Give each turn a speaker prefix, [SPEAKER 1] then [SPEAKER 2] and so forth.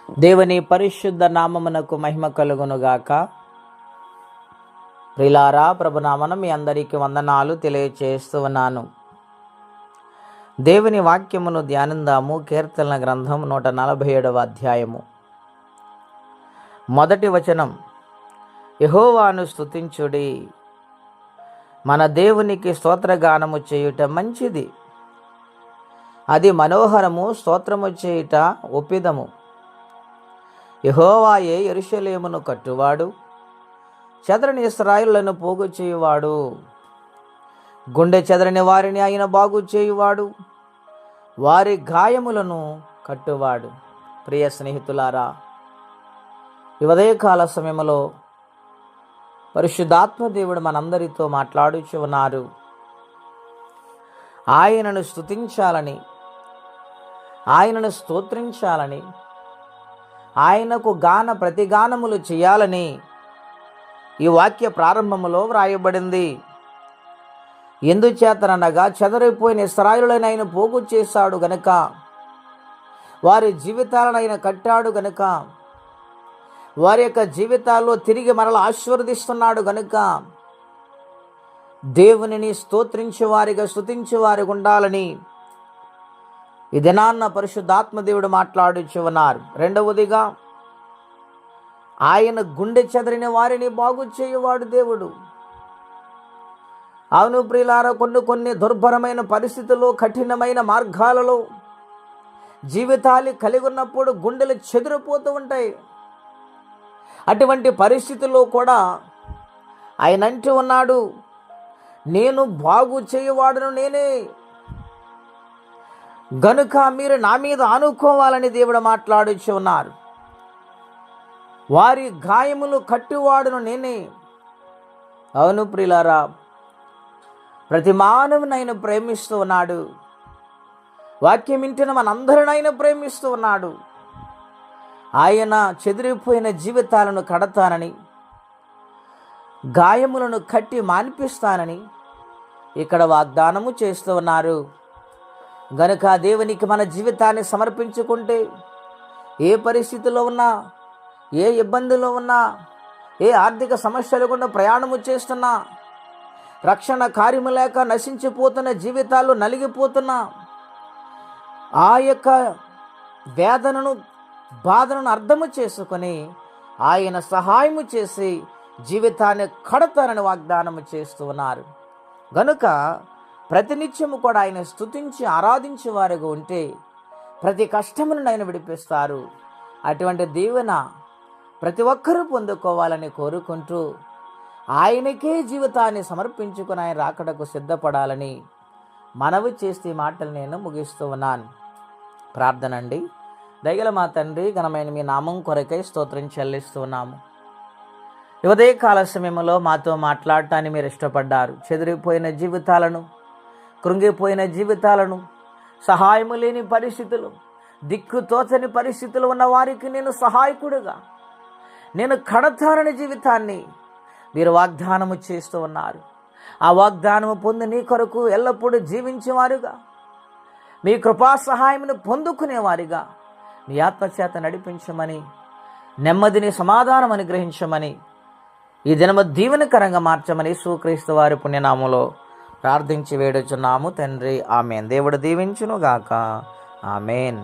[SPEAKER 1] దేవుని పరిశుద్ధ నామమునకు మహిమ కలుగునుగాక. ప్రిలారా, ప్రభునామన మీ అందరికీ వందనాలు తెలియచేస్తూ ఉన్నాను. దేవుని వాక్యమును ధ్యానిందాము. కీర్తనల గ్రంథం 147వ అధ్యాయము మొదటి వచనం. యెహోవాను స్తుతించుడి, మన దేవునికి స్తోత్రగానము చేయుట మంచిది, అది మనోహరము, స్తోత్రము చేయుట ఒప్పిదము. యెహోవాయే యెరూషలేమును కట్టువాడు, చెదరని ఇశ్రాయేలును పోగు చేయువాడు. గుండె చెదరని వారిని ఆయన బాగు చేయువాడు, వారి గాయములను కట్టువాడు. ప్రియ స్నేహితులారా, ఈ ఉదయకాల సమయంలో పరిశుద్ధాత్మ దేవుడు మనందరితో మాట్లాడుచు ఉన్నారు. ఆయనను స్తుతించాలని, ఆయనను స్తోత్రించాలని, ఆయనకు ప్రతిగానములు చేయాలని ఈ వాక్య ప్రారంభములో వ్రాయబడింది. ఎందుచేతనగా చెదరైపోయిన ఇశ్రాయేలులను ఆయన పోగు చేశాడు గనుక, వారి జీవితాలను ఆయన కట్టాడు గనుక, వారి యొక్క జీవితాల్లో తిరిగి మరల ఆశీర్వదిస్తున్నాడు గనుక దేవునిని స్తోత్రించేవారిగా, స్తుతించేవారిగా ఉండాలని ఈ దినాన్న పరిశుద్ధాత్మ దేవుడు మాట్లాడుచు ఉన్నారు. రెండవదిగా, ఆయన గుండె చెదరిన వారిని బాగు చేయువాడు దేవుడు. అవును ప్రియులారా, కొన్ని దుర్భరమైన పరిస్థితుల్లో, కఠినమైన మార్గాలలో జీవితాలు కలిగి ఉన్నప్పుడు గుండెలు చెదిరిపోతూ ఉంటాయి. అటువంటి పరిస్థితుల్లో కూడా ఆయన అంటూ ఉన్నాడు, నేను బాగు చేయువాడును నేనే, గనుక మీరు నా మీద ఆనుకోవాలని దేవుడు మాట్లాడుచు ఉన్నారు. వారి గాయములు కట్టువాడును నేనే. అవును ప్రియులారా, ప్రతి మానవుని ఆయన ప్రేమిస్తూ ఉన్నాడు. వాక్యం వింటున్న మనందరిని ఆయన ప్రేమిస్తూ ఉన్నాడు. ఆయన చెదిరిపోయిన జీవితాలను కడతానని, గాయములను కట్టి మాన్పిస్తానని ఇక్కడ వాగ్దానము చేస్తూ ఉన్నారు. గనుక దేవునికి మన జీవితాన్ని సమర్పించుకుంటే, ఏ పరిస్థితిలో ఉన్నా, ఏ ఇబ్బందిలో ఉన్నా, ఏ ఆర్థిక సమస్యలు గుండా ప్రయాణము చేస్తున్నా, రక్షణ కార్యము లేక నశించిపోతున్న జీవితాలు నలిగిపోతున్నా, ఆ యొక్క వేదనను, బాధను అర్థము చేసుకొని ఆయన సహాయము చేసి జీవితాన్ని కడతారని వాగ్దానము చేస్తూ ఉన్నారు. గనుక ప్రతినిత్యము కూడా ఆయన స్తుతించి ఆరాధించే వారిగా ఉంటే ప్రతి కష్టమును ఆయన విడిపిస్తారు. అటువంటి దీవెన ప్రతి ఒక్కరూ పొందుకోవాలని కోరుకుంటూ ఆయనకే జీవితాన్ని సమర్పించుకుని ఆయన రాకడకు సిద్ధపడాలని మనవి చేస్తే ఈ మాటలు నేను ముగిస్తూ ఉన్నాను. ప్రార్థన అండి. దయగల మా తండ్రి, ఘనమైన మీ నామం కొరకై స్తోత్రం చెల్లిస్తూ ఉన్నాము. ఉదయకాల సమయంలో మాతో మాట్లాడటానికి మీరు ఇష్టపడ్డారు. చెదిరిపోయిన జీవితాలను, కృంగిపోయిన జీవితాలను, సహాయము లేని పరిస్థితులు, దిక్కుతోచని పరిస్థితులు ఉన్న వారికి నేను సహాయకుడుగా, నేను కడతానని జీవితాన్ని మీరు వాగ్దానము చేస్తూ ఉన్నారు. ఆ వాగ్దానము పొంది నీ కొరకు ఎల్లప్పుడూ జీవించేవారుగా, మీ కృపా సహాయమును పొందుకునేవారిగా మీ ఆత్మచేత నడిపించమని, నెమ్మదిని, సమాధానం అనుగ్రహించమని, ఈ దినము దీవెనకరంగా మార్చమని యేసుక్రీస్తు వారి పుణ్యనామములో ప్రార్థించి వేడుచున్నాము తండ్రి. ఆమేన్. దేవుడు దీవించును గాక. ఆమేన్.